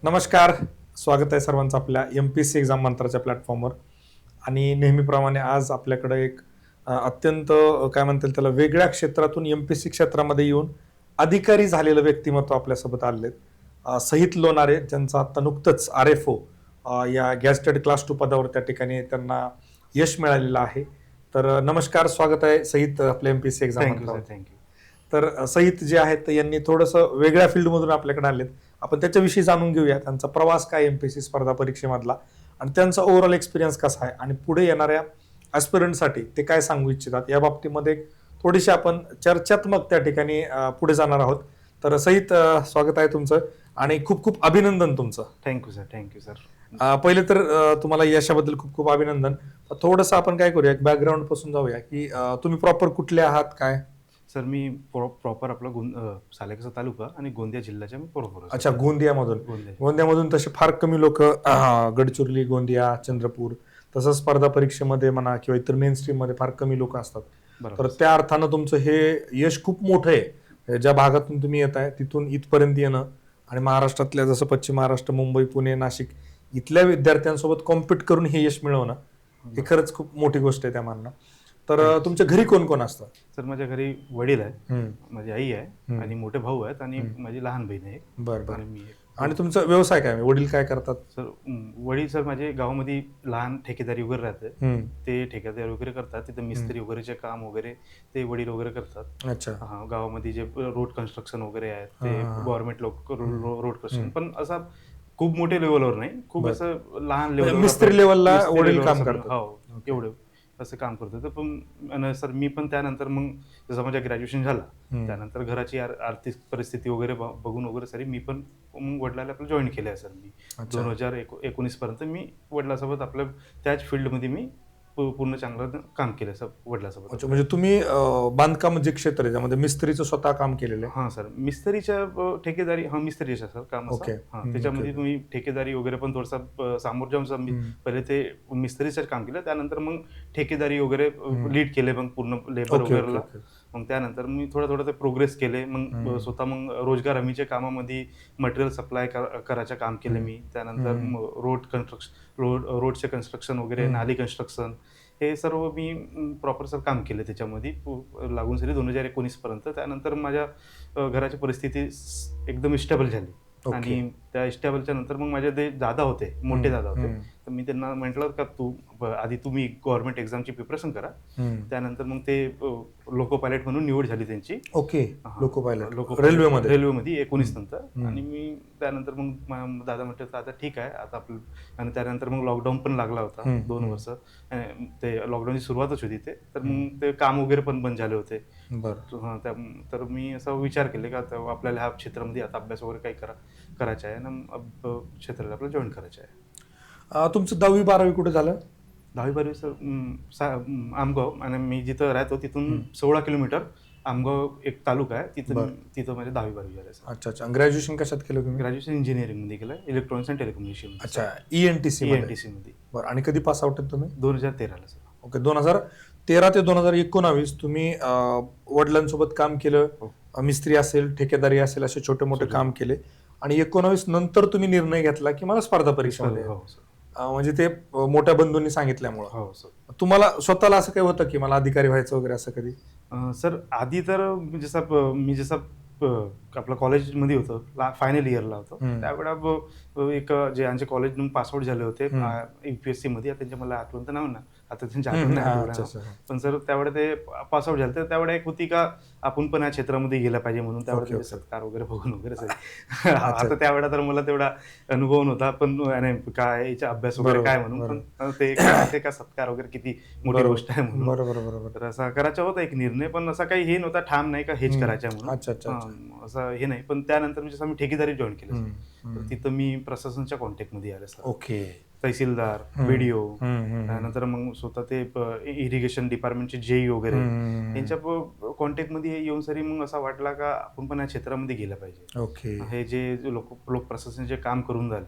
नमस्कार. स्वागत आहे सर्वांचं आपल्या MPSC एक्झाम मंत्राच्या प्लॅटफॉर्मवर. आणि नेहमीप्रमाणे आज आपल्याकडे एक अत्यंत काय म्हणतील त्याला वेगळ्या क्षेत्रातून MPSC क्षेत्रामध्ये येऊन अधिकारी झालेलं व्यक्तिमत्व आपल्यासोबत आलेले आहेत. सहित लोणारे, ज्यांचं आता नुकतंच RFO या गॅझेटेड क्लास 2 पदावर त्या ठिकाणी त्यांना यश मिळालेलं आहे. तर नमस्कार, स्वागत आहे सहित आपल्या MPSC एक्झाम मंत्रावर. थँक्यू. तर सहित जे आहेत यांनी थोडंसं वेगळ्या फील्डमधून आपल्याकडे आलेत. आपण त्याच्याविषयी जाणून घेऊया, त्यांचा प्रवास काय MPSC स्पर्धा परीक्षेमधला, आणि त्यांचा ओव्हरऑल एक्सपिरियन्स कसा आहे, आणि पुढे येणाऱ्या ॲस्पिरंटसाठी ते काय सांगू इच्छितात या बाबतीमध्ये थोडीशी आपण चर्चात्मक त्या ठिकाणी पुढे जाणार आहोत. तर सहित स्वागत आहे तुमचं आणि खूप खूप अभिनंदन तुमचं. Thank you sir. पहिले तर तुम्हाला यशाबद्दल खूप खूप अभिनंदन. थोडंसं आपण काय करूया, बॅकग्राऊंड पासून जाऊया की तुम्ही प्रॉपर कुठले आहात काय? सर मी प्रॉपर आपला सालेकसा तालुका आणि गोंदिया जिल्ह्याच्या मी प्रॉपर. अच्छा, गोंदियामधून तसे फार कमी लोक गडचिरोली, गोंदिया, चंद्रपूर, तसंच स्पर्धा परीक्षेमध्ये म्हणा किंवा इतर मेन स्ट्रीम मध्ये फार कमी लोक असतात. तर त्या अर्थानं तुमचं हे यश खूप मोठं आहे. ज्या भागातून तुम्ही येत आहे तिथून इथपर्यंत येणं आणि महाराष्ट्रातल्या जसं पश्चिम महाराष्ट्र, मुंबई, पुणे, नाशिक इथल्या विद्यार्थ्यांसोबत कॉम्पिट करून हे यश मिळवणं हे खरंच खूप मोठी गोष्ट आहे त्या मानणं. तर तुमच्या घरी कोण कोण असतं? सर माझ्या घरी वडील आहे, माझी आई आहे आणि मोठे भाऊ आहेत आणि माझी लहान बहीण आहे. बरं. आणि मी. आणि तुमचा व्यवसाय काय, वडील काय करतात? सर वडील सर माझे गावामध्ये लहान ठेकेदारी वगैरे राहते, ते ठेकेदारी वगैरे करतात. तिथे मिस्त्री वगैरेचे काम वगैरे ते वडील वगैरे करतात. अच्छा. हा, गावामध्ये जे रोड कन्स्ट्रक्शन वगैरे आहेत ते गव्हर्नमेंट लोक रोड कन्स्ट्रक्शन, पण असा खूप मोठ्या लेवलवर नाही, खूप असं लहान लेवल, मिस्त्री लेवलला वडील काम करतात. हो, एवढं असं काम करतो. तर पण सर मी पण त्यानंतर मग जसं माझ्या ग्रॅज्युएशन झालं त्यानंतर घराची आर्थिक परिस्थिती वगैरे बघून वगैरे सर मी पण वडिलाला आपलं जॉईन केलं आहे. सर मी 2019 पर्यंत मी वडिलासोबत आपल्या त्याच फील्डमध्ये मी पूर्ण चांगलं काम केलं सर वडिलासोबत. अच्छा, म्हणजे तुम्ही बांधकाम जे क्षेत्र आहे त्यामध्ये मिस्त्रीचं स्वतः काम केलेलं आहे? हां सर, मिस्त्रीच्या ठेकेदारी, मिस्त्रीच्या सर काम असं. त्याच्यामध्ये तुम्ही ठेकेदारी वगैरे पण थोडंसं सामोर जाऊन मी पहिले ते मिस्त्रीचं काम केलं, त्यानंतर मग ठेकेदारी वगैरे लीड केले, मग पूर्ण लेबर वगैरेला. मग त्यानंतर मी थोडं ते प्रोग्रेस केले. मग स्वतः मग रोजगार हमीच्या कामामध्ये मटेरियल सप्लाय करायचं काम केलं मी. त्यानंतर रोडचे कन्स्ट्रक्शन वगैरे, नाली कन्स्ट्रक्शन, हे सर्व मी प्रॉपर सर काम केलं त्याच्यामध्ये लागून सरी 2019 पर्यंत. त्यानंतर माझ्या घराची परिस्थिती एकदम स्टेबल झाली. आणि त्या स्टेबलच्या नंतर मग माझे ते दादा होते, मोठे दादा होते, तर मी त्यांना म्हटलं का आधी तुम्ही गव्हर्नमेंट एक्झामची प्रिपरेशन करा, त्यानंतर मग ते लोको पायलट म्हणून निवड झाली त्यांची. ओके, लोको पायलट रेल्वेमध्ये 19 नंतर. आणि मी त्यानंतर मग दादा म्हटलं आता ठीक आहे आता आपलं. आणि त्यानंतर मग लॉकडाऊन पण लागला होता 2 वर्ष. ते लॉकडाऊनची सुरुवातच होती ते, तर मग ते काम वगैरे पण बंद झाले होते. तर मी असा विचार केले का आपल्याला ह्या क्षेत्रामध्ये आता अभ्यास वगैरे काही करायचा आहे आणि क्षेत्राला आपल्याला जॉईन करायचं आहे. तुमचं 10वी 12वी कुठे झालं? 10वी 12वी सर आमगाव, आणि मी जिथं राहतो तिथून 16 किलोमीटर आमगाव एक तालुका आहे, तिथं माझे 10वी 12वी झाले सर. अच्छा. ग्रॅज्युएशन कशात केलं तुम्ही? ग्रॅज्युएशन इंजिनिअरिंगमध्ये केलं, इलेक्ट्रॉनिक्स अँड टेलिकम्युनिकेशन. अच्छा, ENTC मध्ये. बरं. आणि कधी पास आउट आहेत तुम्ही? 2013ला सर. ओके. 2013 ते 2019 तुम्ही वडिलांसोबत काम केलं, मिस्त्री असेल, ठेकेदारी असेल, असे छोटे मोठे काम केले. आणि 19 नंतर तुम्ही निर्णय घेतला की मला स्पर्धा परीक्षेमध्ये, म्हणजे ते मोठ्या बंधूंनी सांगितल्यामुळं. हो सर. तुम्हाला स्वतःला असं काही होतं की मला अधिकारी व्हायचं वगैरे असं कधी? सर आधी तर मी जसं आपलं कॉलेजमध्ये होतं, फायनल इयरला होतो, त्यावेळेला एक जे आमचे कॉलेज पासआउट झाले होते UPSC मध्ये, त्यांच्या मला आठवण तर नाही ना आता, त्यांची आठवण नाही. पण सर त्यावेळे ते पासआउट झाले, तर त्यावेळे एक होती का आपण पण या क्षेत्रामध्ये गेलं पाहिजे म्हणून त्यावेळे सत्कार वगैरे बघून वगैरे सर. आता त्यावेळेला तर मला तेवढा अनुभव नव्हता, पण काय याचा अभ्यास वगैरे काय म्हणून, पण ते का सत्कार वगैरे किती मोठी गोष्ट आहे म्हणून. बरोबर. तर असा करायचा होता एक निर्णय, पण असा काही हे नव्हता ठाम नाही का हेच करायचं म्हणून. अच्छा. असं हे नाही. पण त्यानंतर मी ठेकेदारी जॉईन केलं, तर तिथं मी प्रशासनच्या कॉन्टॅक्टमध्ये आले सर. ओके. तहसीलदार, BDO, त्यानंतर मग स्वतः ते इरिगेशन डिपार्टमेंटचे JE वगैरे यांच्या कॉन्टॅक्टमध्ये येऊन सरी मग असा वाटला का आपण पण या क्षेत्रामध्ये गेलं पाहिजे. ओके. हे जे लोक प्रशासनाचे काम करून झाले,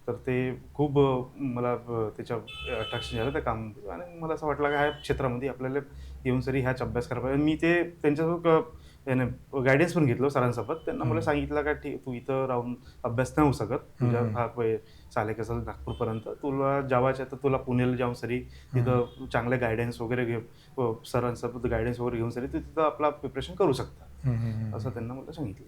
तर ते खूप मला त्याच्या अट्रॅक्शन झालं त्या काम, आणि मला असं वाटलं का ह्या क्षेत्रामध्ये आपल्याला येऊन सरी ह्याच अभ्यास करायला पाहिजे. मी ते त्यांच्यासोबत गायडन्स पण घेतलं सरांसोबत. त्यांना मला सांगितलं का ठीक तू इथं राहून अभ्यास नाही होऊ शकत, तुझ्या हा चाले कसं नागपूरपर्यंत तुला जावायचं तर तुला पुण्याला जाऊन सरी तिथं चांगले गायडन्स वगैरे सरांसोबत गायडन्स वगैरे घेऊन सरी तू तिथं आपला प्रिपरेशन करू शकता, असं त्यांना मला सांगितलं.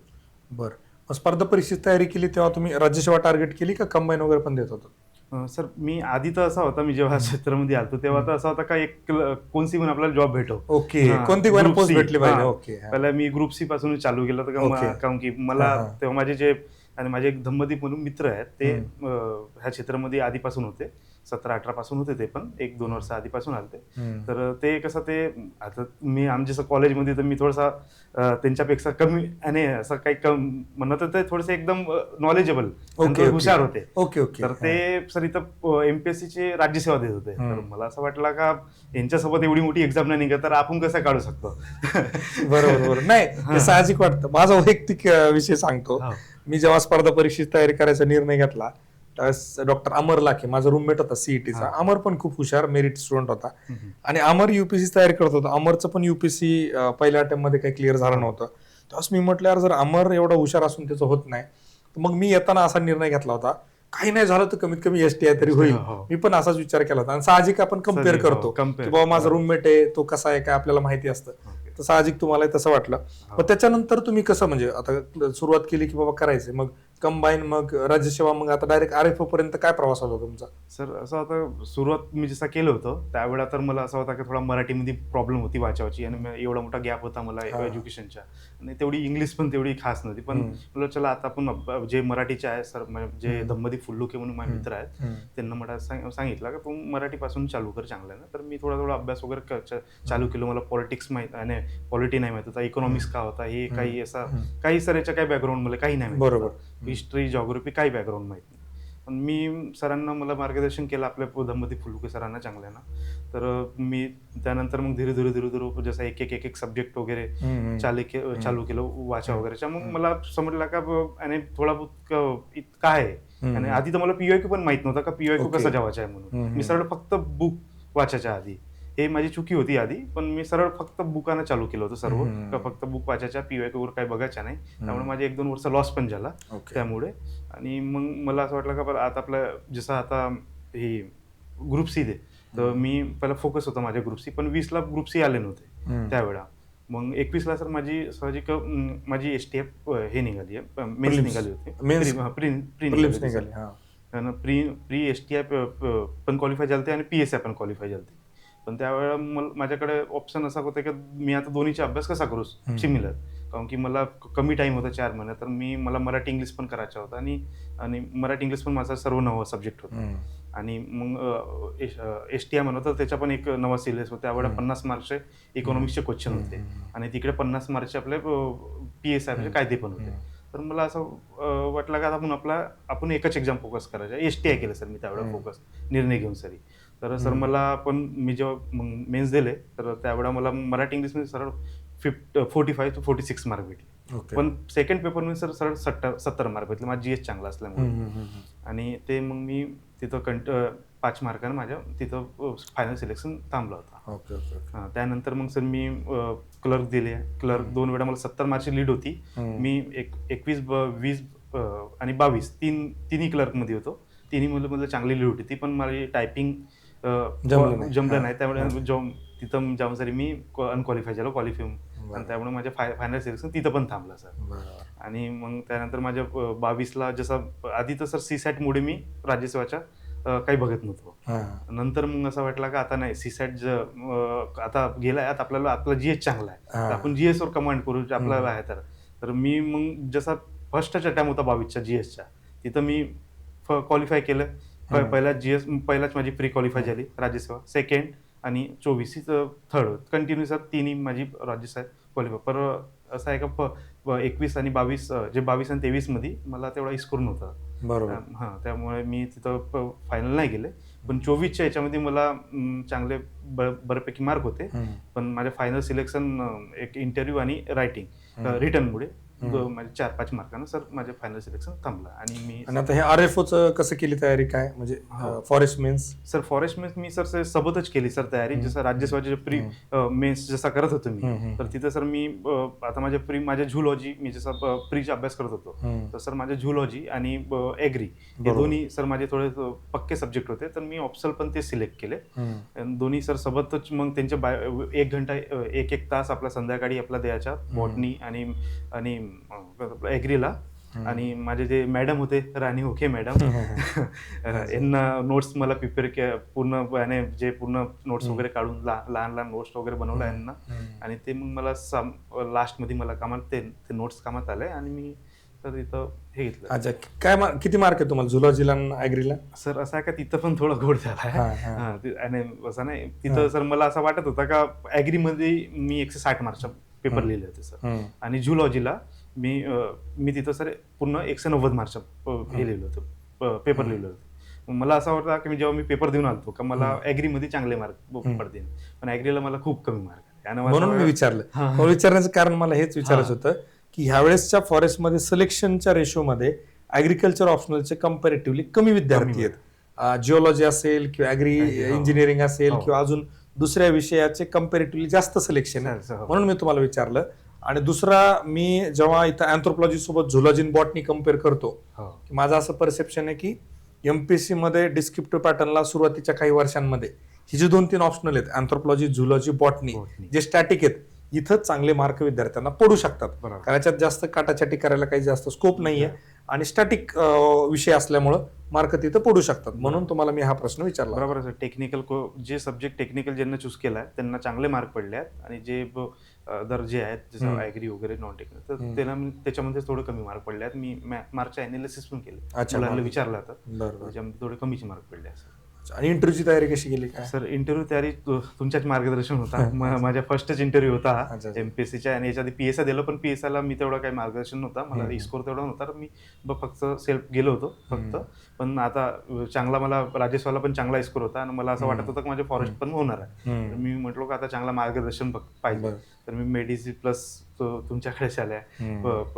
बरं, स्पर्धा परीक्षेची तयारी केली तेव्हा तुम्ही राज्यसेवा टार्गेट केली का कंबाईन वगैरे पण देत होता? सर मी आधी तर असा होता, मी जेव्हा क्षेत्रामध्ये आलो तेव्हा तर असा होता का एक कोणती पण आपल्याला जॉब भेटो. ओके, कोणती पोस्ट भेटली पाहिजे. ओके, पहिला मी ग्रुप सी पासून चालू केलं होतं, कारण की मला तेव्हा माझे जे आणि माझे एक धम्मदीप म्हणून मित्र आहेत ते ह्या क्षेत्रामध्ये आधीपासून होते, 17-18 पासून होते, ते पण 1-2 वर्ष आधीपासून आले. तर ते कसं ते आता मी आमच्या कॉलेजमध्ये तर मी थोडासा त्यांच्यापेक्षा कमी आणि असं काही म्हणत होते, थोडेसे एकदम नॉलेजेबल हुशार होते. Okay okay. तर ते सर इथं एमपीएससीची राज्यसेवा देत होते. तर मला असं वाटलं का यांच्यासोबत एवढी मोठी एक्झाम नाही निघत तर आपण कसं काढू शकतो. बरोबर, नाही साहजिक वाटतं. माझा वैयक्तिक विषय सांगतो. मी जेव्हा स्पर्धा परीक्षेची तयारी करायचा निर्णय घेतला डॉक्टर अमर लाखे माझा रूममेट होता सीईटीचा. अमर पण खूप हुशार मेरिट स्टुडंट होता आणि अमर युपीएससी तयारी करत होता. अमरचं पण युपीएससी पहिल्या अटेम्प्ट मध्ये काही क्लिअर झालं नव्हतं. तेव्हाच मी म्हटलं यार जर अमर एवढा हुशार असून त्याचं होत नाही तर मग मी येताना असा निर्णय घेतला होता, काही नाही झालं तर कमीत कमी एसटीआय तरी होईल. मी पण असाच विचार केला होता आणि साहजिक आपण कम्पेअर करतो की बाबा माझा रूममेट आहे तो कसा आहे काय आपल्याला माहिती असतं, तर साहजिक तुम्हाला तसं वाटलं. पण त्याच्यानंतर तुम्ही कसं म्हणजे आता सुरुवात केली की बाबा करायचंय, मग कंबाईन मग राज्यसेवा मग आता डायरेक्ट आरएफओ पर्यंत काय प्रवास होता तुमचा? सर असं आता सुरुवात मी जसा केलं होतं त्यावेळा तर मला असं होता की थोडा मराठीमध्ये प्रॉब्लेम होती वाचावाची आणि एवढा मोठा गॅप होता मला एज्युकेशनच्या आणि तेवढी इंग्लिश पण तेवढी खास नव्हती. पण मला चला आता आपण जे मराठीचे आहे सर जे धम्मदीप फुल्लुके म्हणून माझे मित्र आहेत त्यांना मला सांगितलं का तू मराठीपासून चालू कर चांगलं ना. तर मी थोडा अभ्यास वगैरे चालू केलं. मला पॉलिटिक्स माहित आणि पॉलिटी नाही माहित होता, इकॉनॉमिक्स का होता हे काही असा काही सर याच्या काही बॅकग्राऊंड मला काही नाही माहित. बरोबर, हिस्ट्री जॉग्राफी काही बॅकग्राऊंड माहित नाही. पण मी सरांना मला मार्गदर्शन केलं आपल्या धम्मदीप फुल्लुके सरांना चांगल्यानं. तर मी त्यानंतर मग धीरे धीरे जसं एक सब्जेक्ट वगैरे चालू केलं वाचा वगैरेच्या. मग मला समजलं का आणि थोडा बहुत काय आहे आणि आधी तर मला पीवायक्यू पण माहित नव्हता का पीवायक्यू कसं जेवायचं आहे म्हणून. मी सरळ फक्त बुक वाचायच्या आधी, हे माझी चुकी होती आधी, पण मी सरळ फक्त बुकानं चालू केलं होतं सर्व, का फक्त बुक वाचायच्या, पीवायक्यू वर काही बघायच्या नाही. त्यामुळे माझे 1-2 वर्ष लॉस पण झाला त्यामुळे. आणि मग मला असं वाटलं का आता आपलं जसं आता हे ग्रुप सी दे, तर मी पहिला फोकस होता माझ्या ग्रुप सी, पण 20ला ग्रुप सी आले नव्हते त्यावेळा. मग 21ला सर माझी साहजिक माझी एसटीएफ हे निघाली आहे, मेन्स निघाली होती, प्री एसटीआय पण क्वालिफाय झालते आणि पीएसआय पण क्वालिफाय झालते. पण त्यावेळेला माझ्याकडे ऑप्शन असा होता की मी आता दोन्हीचा अभ्यास कसा करू सिमिलर, कारण की मला कमी टाइम होता 4 महिने. तर मला मराठी इंग्लिश पण करायचा होता आणि मराठी इंग्लिश पण माझा सर्व नवा सब्जेक्ट होता. आणि मग एसटीआय म्हणत तर त्याचा पण एक नवा सिलेबस होता. त्यावेळेला 50 मार्क्सचे इकॉनॉमिक्सचे क्वेश्चन होते आणि तिकडे 50 मार्क्सचे आपले पीएसआयचे कायदे पण होते. तर मला असं वाटलं का आपण एकच एक्झाम फोकस करायचा. एसटीआय केलं सर मी त्यावेळेला फोकस निर्णय घेऊन सरी. तर सर मला पण मी जेव्हा मेन्स दिले तर त्यावेळेला मला मराठी इंग्लिशमध्ये सरळ 45 to 46 मार्क भेटले. पण सेकंड पेपरमध्ये सरळ 70 मार्क भेटले, माझा जीएस चांगला असल्यामुळे. आणि ते मग मी तिथं 5 मार्कानं माझ्या तिथं फायनल सिलेक्शन थांबला होता. त्यानंतर मग सर मी क्लर्क दिले. क्लर्क 2 वेळा मला 70 मार्कची लीड होती. मी 21, 20 आणि 22 तिन्ही क्लर्कमध्ये होतो. तिन्ही मुलं चांगली लीड होती. ती पण माझी टायपिंग जमलं नाही, त्यामुळे तिथं जाऊन सरी मी अनक्वालिफाय झालो क्वालिफाय, आणि त्यामुळे माझ्या फायनल सिलेक्शन तिथं पण थांबलं सर. आणि मग त्यानंतर माझ्या 22ला जसं आधी तर सर सीसॅट मुळे मी राज्यसेवाच्या काही बघत नव्हतो. नंतर मग असं वाटलं का आता नाही सीसॅट आता गेलाय, आता आपला जीएस चांगला आहे, आपण जीएस वर कमांड करू आपल्याला आहे. तर मी मग जसा फर्स्टच अटॅम्प्ट होता 22च्या जीएसच्या, तिथं मी क्वालिफाय केलं. पहिलाच माझी प्री क्वालिफाय झाली राज्यसेवा, सेकंड आणि 24 थर्ड कंटिन्यू सर तिन्ही माझी राज्यसेवा क्वालिफाय. पर असं आहे का 21 आणि 22 जे 22 आणि 23 मध्ये मला तेवढा स्कोर नव्हता. बरोबर, त्यामुळे मी तिथं फायनल नाही गेले. पण 24च्या याच्यामध्ये मला चांगले बऱ्यापैकी मार्क होते. पण माझ्या फायनल सिलेक्शन एक इंटरव्ह्यू आणि रायटिंग रिटर्नमुळे माझे 4-5 मार्कानं सर माझे फायनल सिलेक्शन थांबलं आणि मी आणि आता हे RFOचं कसं केली तयारी काय म्हणजे forest mains? Sir forest mains मी सर सोबतच केली सर तयारी, जसं राज्यसेवाचे प्री मेन्स जसा करत होतो मी, तर तिथं सर मी आता माझ्या झूलॉजी मी जसा प्रीचा अभ्यास करत होतो, तर सर माझ्या झूलॉजी आणि ॲग्री हे दोन्ही सर माझे थोडे पक्के सब्जेक्ट होते, तर मी ऑप्शनल पण ते सिलेक्ट केले. दोन्ही सर सोबतच मग त्यांचे 1 घंटा 1 तास आपला संध्याकाळी आपला द्यायचा बॉटनी आणि ॲग्रीला. आणि माझे जे मॅडम होते राणी होके मॅडम यांना नोट्स मला प्रिपेअर पूर्ण जे पूर्ण नोट्स वगैरे काढून लहान लहान नोट्स वगैरे बनवला यांना, आणि ते मग मला लास्टमध्ये मला कामात ते नोट्स कामात आले आणि मी तर तिथं हे घेतलं. अच्छा, काय किती मार्क आहे तुम्हाला झुलॉजीला आणि ॲग्रीला? सर असं आहे का तिथं पण थोडं गोड झाला आहे आणि असं नाही, तिथं सर मला असं वाटत होतं का ॲग्रीमध्ये मी 160 मार्कचा पेपर लिहिले होते सर, आणि झूलॉजीला मी तिथं सर पूर्ण 190 मार्कचा हे लिहिलं होतं, पेपर लिहिलं होतं. मला असं वाटतं की जेव्हा मी पेपर देऊन आलतो का मला ॲग्रीमध्ये चांगले मार्क पडतील, पण ॲग्रीला मला खूप कमी मार्क, म्हणून मी विचारलं. विचारण्याचं कारण मला हेच विचारायचं होतं की ह्यावेळेसच्या फॉरेस्टमध्ये सिलेक्शनच्या रेशोमध्ये ॲग्रिकल्चर ऑप्शनलचे कम्पॅरेटिव्हली कमी विद्यार्थी आहेत. जिओलॉजी असेल किंवा ॲग्री इंजिनिअरिंग असेल किंवा अजून दुसऱ्या विषयाचे कम्पॅरेटिव्हली जास्त सिलेक्शन आहे, म्हणून मी तुम्हाला विचारलं. आणि दुसरा, मी जेव्हा इथं अँथ्रोपॉलॉजी सोबत झुलॉजी बॉटनी कम्पेअर करतो, माझं असं परसेप्शन आहे की MPSC मध्ये डिस्क्रिप्टिव्ह पॅटर्नला सुरुवातीच्या काही वर्षांमध्ये ही जी 2-3 ऑप्शनल आहेत अँथ्रोपॉलॉजी, झुलॉजी, बॉटनी, जे स्टॅटिक आहेत, इथं चांगले मार्क विद्यार्थ्यांना पडू शकतात, कारण याच्यात जास्त काटाछाटी करायला काही जास्त स्कोप नाहीये आणि स्टॅटिक विषय असल्यामुळं मार्क तिथं पडू शकतात, म्हणून तुम्हाला मी हा प्रश्न विचारला. बरोबर सर. टेक्निकल जे सब्जेक्ट टेक्निकल ज्यांना चूज केलाय त्यांना चांगले मार्क पडले आहेत, आणि जे अदर जे आहेत जसं ॲग्री वगैरे नॉन टेक्निकल, तर त्यांना त्याच्यामध्ये थोडे कमी मार्क पडले आहेत. मी मार्कचे अनालिसिस पण केले, मुलांना विचारलं होतं, त्याच्यामध्ये थोडे कमीचे मार्क पडले आहेत. आणि इंटरव्ह्यूची तयारी कशी केली काय? सर इंटरव्ह्यू तयारी तुमच्याच मार्गदर्शन होता. माझ्या फर्स्टच इंटरव्ह्यू होता MPSCच्या, आणि याच्या आधी PSI दिलं, पण PSIला मी तेवढं काही मार्गदर्शन नव्हता, मला स्कोर तेवढा नव्हता, तर मी फक्त सेल्फ गेलो होतो फक्त. पण आता चांगला मला राजेशवाला पण चांगला स्कोर होता, आणि मला असं वाटत होतं की माझे फॉरेस्ट पण होणार आहे, तर मी म्हटलो का आता चांगला मार्गदर्शन पाहिजे, तर मी मेडिसी प्लस तुमच्याकडेच आल्या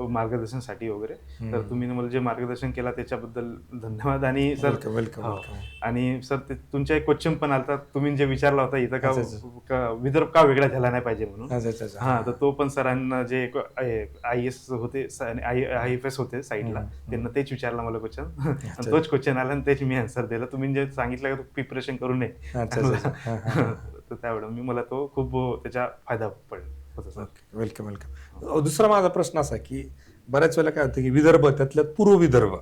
मार्गदर्शनासाठी वगैरे, तर तुम्ही मला जे मार्गदर्शन केला त्याच्याबद्दल धन्यवाद. आणि सर वेलकम. आणि सर तुमचा एक क्वेश्चन पण आला, तुम्ही जे विचारला होता इथं का विदर्भ का वेगळा झाला नाही पाहिजे म्हणून, तर तो पण सरांना जे IAS होते IFS होते साईडला, त्यांना तेच विचारला मला क्वेश्चन, तोच क्वेश्चन आला आणि तेच मी आन्सर दिला. तुम्ही जे सांगितलं का प्रिपरेशन करू नये, तर त्यावेळेला मला तो खूप त्याचा फायदा पडला. वेलकम. दुसरा माझा प्रश्न असा की बऱ्याच वेळेला काय होतं की विदर्भ, त्यातल्या पूर्व विदर्भ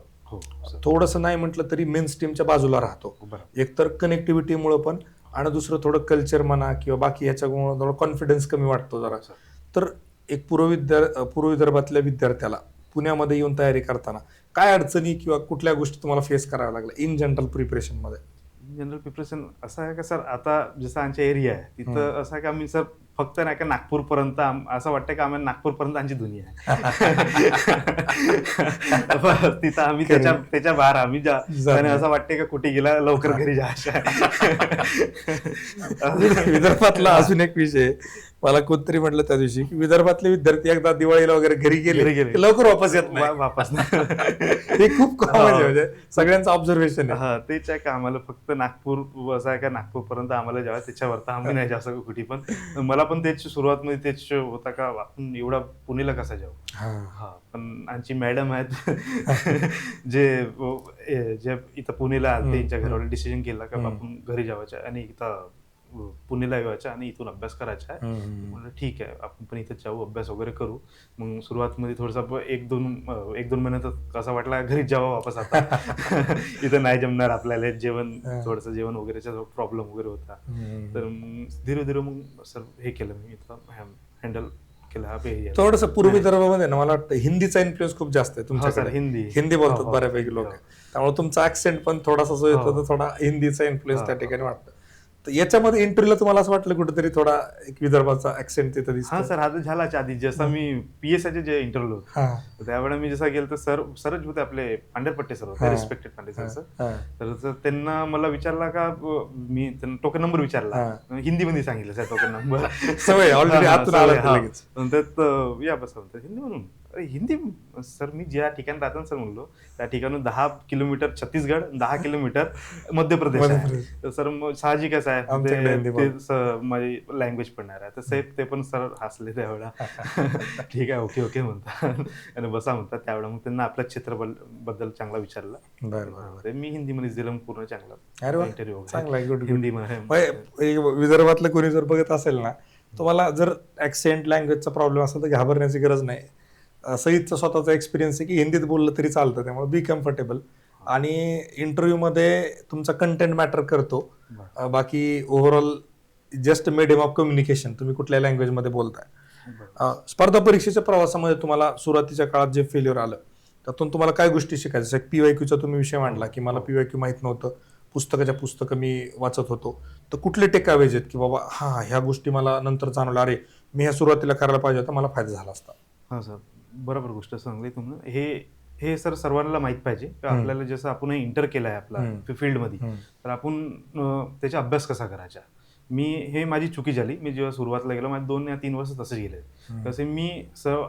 थोडंसं नाही म्हटलं तरी मेन स्ट्रीमच्या बाजूला राहतो, एकतर कनेक्टिव्हिटीमुळे पण, आणि दुसरं थोडं कल्चर म्हणा किंवा बाकी ह्याच्यामुळे थोडं कॉन्फिडन्स कमी वाटतो जरा. तर एक पूर्व विदर्भातल्या विद्यार्थ्याला पुण्यामध्ये येऊन तयारी करताना काय अडचणी किंवा कुठल्या गोष्टी तुम्हाला फेस कराव्या लागल्या इन जनरल प्रिपरेशन मध्ये? जनरल प्रिपरेशन असं आहे का सर, आता जसं आमच्या एरिया आहे तिथं असं आहे का आम्ही सर फक्त नाही का नागपूरपर्यंत, असं वाटतं का आम्ही नागपूरपर्यंत आमची दुनिया आहे. तिथं आम्ही त्याच्या बाहेर आम्ही असं वाटते का कुठे गेला लवकर घरी जा. विदर्भातला अजून एक विषय, मला कोणतरी म्हटलं त्या दिवशी की विदर्भातले विद्यार्थी एकदा दिवाळीला वगैरे घरी गेले लवकर वापस येत नाही. ते खूप कॉमन आहे, म्हणजे सगळ्यांचं ऑब्झर्वेशन आहे. तेच आहे का आम्हाला फक्त नागपूर असं आहे का नागपूरपर्यंत आम्हाला जेव्हा त्याच्यावरता आम्ही नाही जाऊ शकतो कुठे पण. मला पण तेच सुरुवात मध्ये तेच होता का आपण एवढा पुणेला कसा जाऊ. पण आमची मॅडम आहेत जे इथं पुणेला आले, त्यांच्या घरावर डिसिजन केला का आपण घरी जावायचं आणि इथं पुणेला यायचं आणि इथून अभ्यास करायचा आहे. म्हणलं ठीक आहे, आपण पण इथं जाऊ, अभ्यास वगैरे करू. मग सुरुवातमध्ये थोडंसं एक दोन महिन्यात असं वाटलं घरीच जावं वापस, आता इथं नाही जमणार आपल्याला, थोडंसं जेवण वगैरेचा प्रॉब्लेम वगैरे होता. तर मग धीरे मग सर हे केलं, मी इथं हँडल केलं. थोडंसं पूर्व विदर्भामध्ये ना मला वाटतं हिंदीचा इन्फ्लुएन्स खूप जास्त आहे तुमच्याकडे, हिंदी बोलतात बऱ्यापैकी लोक, त्यामुळे तुमचा ऍक्सेंट पण थोडासा जो येतो थोडा हिंदीचा इन्फ्लुएन्स त्या ठिकाणी वाटतं. याच्यामध्ये इंटरव्ह्यूला तुम्हाला असं वाटलं कुठेतरी थोडा एक विदर्भाचा ऍक्सेंट तिथं दिसतो? हा सर, आता झालाच्या आधी जसा मी PSIचे जे इंटरव्ह्यू होते त्यावेळेला मी जसा गेलो तर सरच होते आपले पांढरपट्टे सर होते, रिस्पेक्टेड पांढरे सर. तर त्यांना मला विचारला का, मी त्यांना टोकन नंबर विचारला, हिंदीमध्ये सांगितलं सर टोकन नंबर, सवय ऑलरेडी आतून आला त्यात या बस हिंदी म्हणून हिंदी सर, मी ज्या ठिकाणी राहतो सर म्हणलो त्या ठिकाणून 10 किलोमीटर छत्तीसगड, 10 किलोमीटर मध्य प्रदेश आहे. तर सर मग साहजिकच आहे ते माझी लँग्वेज पण नाही आहे. तर साहेब ते पण सर हसले त्यावेळेला. ठीक आहे, ओके ओके म्हणतात आणि बसा म्हणतात त्यावेळेला. मग त्यांना आपल्या क्षेत्राबद्दल चांगला विचारलं. मी हिंदीमध्येच दिलं पूर्ण चांगला इंटरव्ह्यू हिंदीमध्ये. विदर्भातलं कोणी जर बघत असेल ना, तुम्हाला जर ऍक्सेंट लँग्वेजचा प्रॉब्लेम असेल तर घाबरण्याची गरज नाही. सईदचा स्वतःचा एक्सपिरियन्स आहे की हिंदीत बोललं तरी चालतं, त्यामुळे बी कम्फर्टेबल. आणि इंटरव्ह्यूमध्ये तुमचा कंटेंट मॅटर करतो, बाकी overall just medium of communication, तुम्ही कुठल्या लँग्वेजमध्ये बोलताय. स्पर्धा परीक्षेच्या प्रवासामध्ये तुम्हाला सुरुवातीच्या काळात जे फेल्युअर आलं त्यातून तुम्हाला काय गोष्टी शिकायचं? जसं PYQचा तुम्ही विषय मांडला की मला PYQ माहित नव्हतं, पुस्तकं मी वाचत होतो, तर कुठले टेकअवेज आहेत की बाबा ह्या गोष्टी मला नंतर जाणवलं, अरे मी ह्या सुरुवातीला करायला पाहिजे होतं, मला फायदा झाला असता? हां सर, बरोबर गोष्ट सांगली तुम्ही. हे सर सर्वांना माहीत पाहिजे की आपल्याला जसं आपण इंटर केलं आहे आपला फील्डमध्ये, तर आपण त्याचा अभ्यास कसा करायचा. हे माझी चुकी झाली. मी जेव्हा सुरुवातीला गेलो माझे 2 या 3 वर्ष तसेच गेले. तसे मी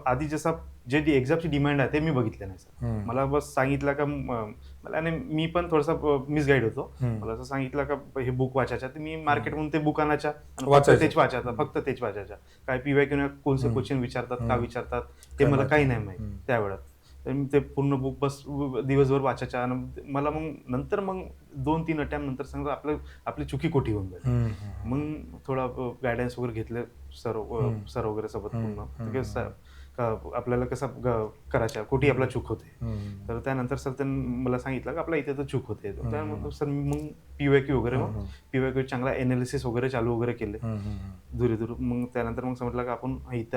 आधी जसा जे एक्झामची डिमांड आहे ते मी बघितलं नाही सर. मला बस सांगितलं का मला, आणि मी पण थोडासा मिसगाईड होतो. मला असं सांगितलं का हे बुक वाचायचं, तर मी मार्केटमधून ते बुक आणायच्या फक्त तेच वाचायचं. काय PYQ कोणते क्वेश्चन विचारतात, का विचारतात ते मला काही नाही माहिती त्यावेळेत. तर मी ते पूर्ण बुक बस दिवसभर वाचायच्या. आणि मला मग 2-3 अटेम्प्ट नंतर सांगतो आपली चुकी कोठी होऊन जाईल. मग थोडा गायडन्स वगैरे घेतले सर वगैरे सोबत पूर्ण, आपल्याला कसं करायचं, कुठे आपला चूक होते. तर त्यानंतर सर त्यांनी मला सांगितलं की आपला इथे तर चूक होते. त्यानंतर सर मग PYQ चांगला एनालिसिस वगैरे चालू वगैरे केले दूर. मग त्यानंतर मग समजलं की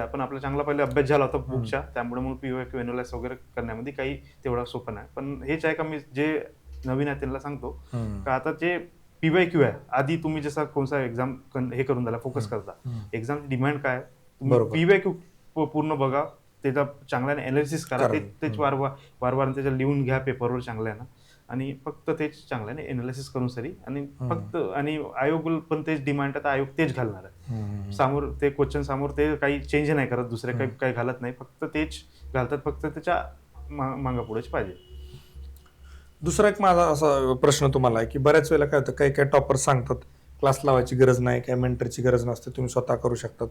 आपण आपला चांगला पहिले अभ्यास झाला होता बुकच्या, त्यामुळे मग PYQ एनालाइज वगैरे करण्यामध्ये काही तेवढा सोपं नाही. पण हेच आहे का मी जे नवीन आहे त्यांना सांगतो का आता जे PYQ आहे, आधी तुम्ही जसा कोणता एक्झाम हे करून द्यायला फोकस करता, एक्झाम डिमांड काय, तुम्ही PYQ पूर्ण बघा, त्याचा चांगल्याने एनालिसिस करा, तेच वारंवार त्याच्या लिहून घ्या पेपरवर चांगल्यानं, आणि फक्त तेच चांगल्याने एनालिसिस करून सरी. आणि आयोग पण तेच डिमांड आहे, आयोग तेच घालणार आहे समोर. ते क्वेश्चन समोर ते काही चेंज नाही करत, दुसरे काही घालत नाही, फक्त तेच घालतात, फक्त त्याच्या मागं पुढेच पाहिजे. दुसरा एक माझा असा प्रश्न तुम्हाला आहे की बऱ्याच वेळेला काय होतं, काही टॉपर सांगतात क्लास लावायची गरज नाही, काही मेंटरची गरज नसते, तुम्ही स्वतः करू शकतात.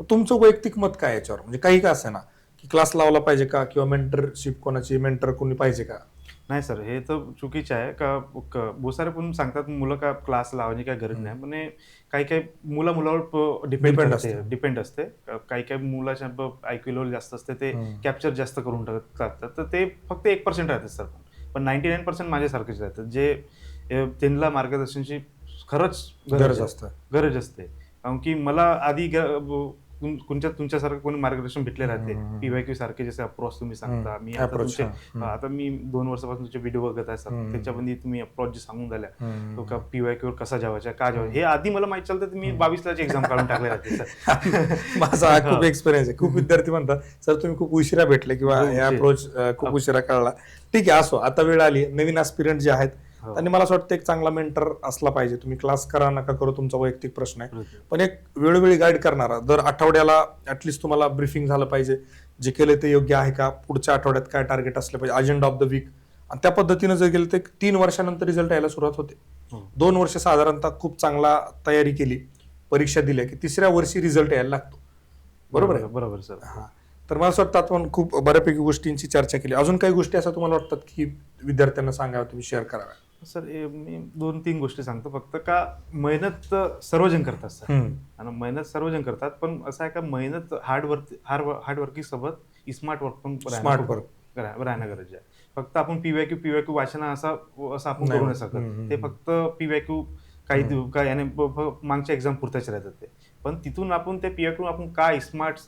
तुमचं वैयक्तिक मत काय याच्यावर? म्हणजे काही का असे ना की क्लास लावला पाहिजे का, किंवा मेंटरशिप कोणाची, मेंटर कोणी पाहिजे का? नाही सर, हे तर चुकीचं आहे का. बहुत सारे पण सांगतात मुलं का क्लास लावायची काय गरज नाही. म्हणजे काही मुलावर डिपेंड असते. काही मुलाच्या IQ लेवल जास्त असते, ते कॅप्चर जास्त करून टाकतात, तर ते फक्त 1% राहतात सर. पण 99% माझ्यासारखेच राहतात, जे त्यांना मार्गदर्शनाची खरंच गरज असते. कारण की मला आधी तुमच्यासारखं कोणी मार्गदर्शन भेटले राहते, PYQ सारखे जसे अप्रोच तुम्ही सांगता. मी आता मी 2 वर्षापासून तुमचे व्हिडिओ बघत आहे सर, त्याच्यामध्ये तुम्ही अप्रोच जे सांगून झाल्या का PYQ कसा जावायचा, का जावायचा, हे आधी मला माहित चालतं. मी 22ला एक्झाम काढून टाकले राहते सर. माझा हा खूप एक्सपिरियन्स आहे. खूप विद्यार्थी म्हणतात सर तुम्ही खूप उशिरा भेटले किंवा हे अप्रोच खूप उशिरा कळला. ठीक आहे, असो, आता वेळ आली. नवीन ऍस्पिरंट जे आहेत आणि मला असं वाटतं एक चांगला मेंटर असला पाहिजे. तुम्ही क्लास करा नका करू, तुमचा वैयक्तिक प्रश्न आहे, पण एक वेळोवेळी गाईड करणारा, दर आठवड्याला ऍटलिस्ट तुम्हाला ब्रीफिंग झालं पाहिजे, जे केलं ते योग्य आहे का, पुढच्या आठवड्यात काय टार्गेट असलं पाहिजे, अजेंडा ऑफ द वीक. आणि त्या पद्धतीनं जर गेलं तर 3 वर्षानंतर रिझल्ट यायला सुरुवात होते. 2 वर्ष साधारणतः खूप चांगला तयारी केली, परीक्षा दिल्या की 3ऱ्या वर्षी रिझल्ट यायला लागतो. बरोबर आहे? बरोबर सर. तर मला असं वाटतं आपण खूप बऱ्यापैकी गोष्टींची चर्चा केली. अजून काही गोष्टी असं तुम्हाला वाटतात की विद्यार्थ्यांना सांगाव्या, तुम्ही शेअर कराव्या? सर, मी 2-3 गोष्टी सांगतो फक्त. का मेहनत सर्वजण करतात सर, आणि मेहनत सर्वजण करतात, पण असं आहे का मेहनत हार्डवर्किंग सोबत स्मार्ट वर्क पण राहणं गरजेचं आहे. फक्त आपण PYQ वाचना असं आपण करू नाही शकत. ते फक्त PYQ काही याने मागच्या एक्झाम पुरताच राहतात ते. पण तिथून आपण ते PYQ आपण काय स्मार्ट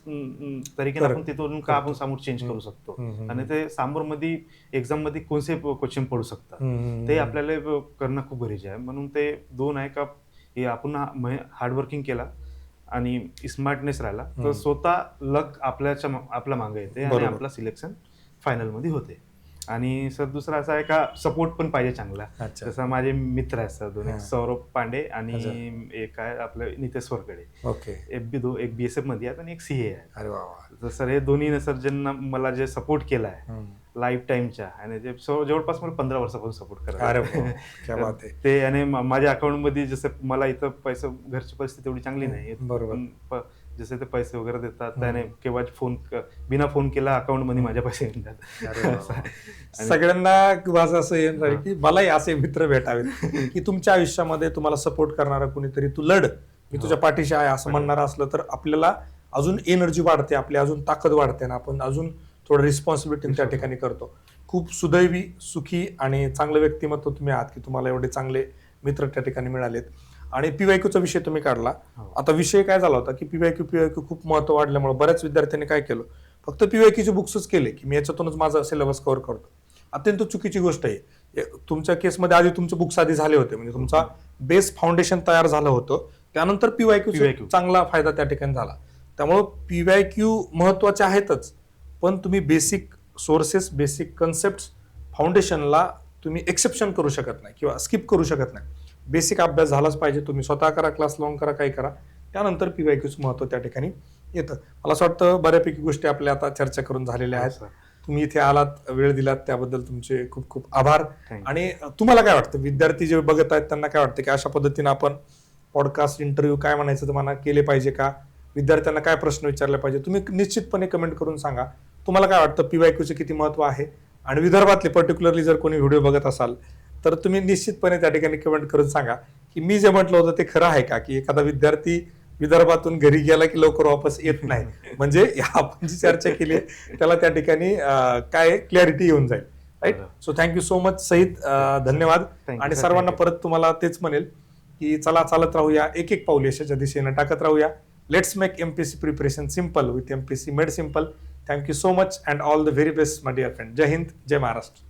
तरीके आपण तिथून का आपण समोर चेंज करू शकतो, आणि ते समोर मध्ये एक्झाम मध्ये कोणते क्वेश्चन पडू शकतात ते आपल्याला करणं खूप गरजेचं आहे. म्हणून ते 2 आहे का, हे आपण हार्डवर्किंग केला आणि स्मार्टनेस राहिला तर स्वतः लक आपल्या मागे येते आणि आपला सिलेक्शन फायनल मध्ये होते. आणि सर दुसरा असा आहे का सपोर्ट पण पाहिजे चांगला. अच्छा. जसं माझे मित्र आहेत सर दोन, हा. एक सौरभ पांडे आणि अच्छा. एक आहे आपलं नितेश सोरकडे. ओके. एक BSF मध्ये आहेत आणि एक CA आहे. अरे वा वा. तर सर हे दोन्ही सर ज्यांना मला जे सपोर्ट केला आहे लाईफ टाईमच्या, आणि ते जवळपास मला 15 वर्षापासून सपोर्ट अरे करतात. वा, क्या बात आहे. ते आणि माझ्या अकाउंटमध्ये जसं मला इथं पैसे, घरची परिस्थिती तेवढी चांगली नाही, बरोबर. पण जसे ते पैसे वगैरे देतात त्याने केव्हा बिना फोन केला अकाउंट मध्ये माझ्या पैसे येऊन जातात. सगळ्यांना माझं असं येणार की मलाही असे मित्र भेटावेत की तुमच्या आयुष्यामध्ये तुम्हाला सपोर्ट करणारा कुणीतरी, तू लढ, मी तुझ्या पाठीशी आहे असं म्हणणारं असलं तर आपल्याला अजून एनर्जी वाढते, आपली अजून ताकद वाढते आणि आपण अजून थोडं रिस्पॉन्सिबिलिटी त्या ठिकाणी करतो. खूप सुदैवी, सुखी आणि चांगलं व्यक्तिमत्व तुम्ही आहात की तुम्हाला एवढे चांगले मित्र त्या ठिकाणी मिळालेत. आणि PYQचा विषय तुम्ही काढला. आता विषय काय झाला होता की PYQ खूप महत्व वाढल्यामुळे बऱ्याच विद्यार्थ्यांनी काय केलं, फक्त PYQचे बुक्सच केले की मी याच्यातूनच माझा सिलेबस कव्हर करतो. अत्यंत चुकीची गोष्ट आहे. तुमच्या केसमध्ये आधी तुमचे बुक्स आधी झाले होते, म्हणजे तुमचा बेस फाउंडेशन तयार झालं होतं, त्यानंतर PYQ चांगला फायदा त्या ठिकाणी झाला. त्यामुळं PYQ महत्वाचे आहेतच, पण तुम्ही बेसिक सोर्सेस, बेसिक कन्सेप्ट, फाउंडेशनला तुम्ही एक्सेप्शन करू शकत नाही किंवा स्किप करू शकत नाही. बेसिक अभ्यास झालाच पाहिजे. तुम्ही स्वतः करा, क्लास लावून करा, काही करा, त्यानंतर PYQचं महत्व त्या ठिकाणी येतं. मला असं वाटतं बऱ्यापैकी गोष्टी आपल्या आता चर्चा करून झालेल्या आहेत. तुम्ही इथे आलात, वेळ दिलात, त्याबद्दल तुमचे खूप खूप आभार. आणि तुम्हाला काय वाटतं, विद्यार्थी जे बघत आहेत त्यांना काय वाटतं की अशा पद्धतीने आपण पॉडकास्ट, इंटरव्ह्यू काय म्हणायचं तुम्हाला केले पाहिजे का, विद्यार्थ्यांना काय प्रश्न विचारले पाहिजे, तुम्ही निश्चितपणे कमेंट करून सांगा. तुम्हाला काय वाटतं PYQचं किती महत्व आहे, आणि विदर्भातले पर्टिक्युलरली जर कोणी व्हिडिओ बघत असाल तर तुम्ही निश्चितपणे त्या ठिकाणी कमेंट करून सांगा की मी जे म्हटलं होतं ते खरं आहे का, की एखादा विद्यार्थी विदर्भातून घरी गेला की लवकर वापस येत नाही. म्हणजे आपण जी चर्चा केली त्याला त्या ठिकाणी काय क्लॅरिटी येऊन जाईल. Right. So thank you so much सहित, धन्यवाद. आणि सर्वांना परत तुम्हाला तेच म्हणेल की चला चालत राहूया, एक एक पाऊल यशाच्या दिशेने टाकत राहूया. Let's make MPSC preparation simple with MPSC made simple. Thank you so much and all the very best my dear friend. जय हिंद, जय महाराष्ट्र.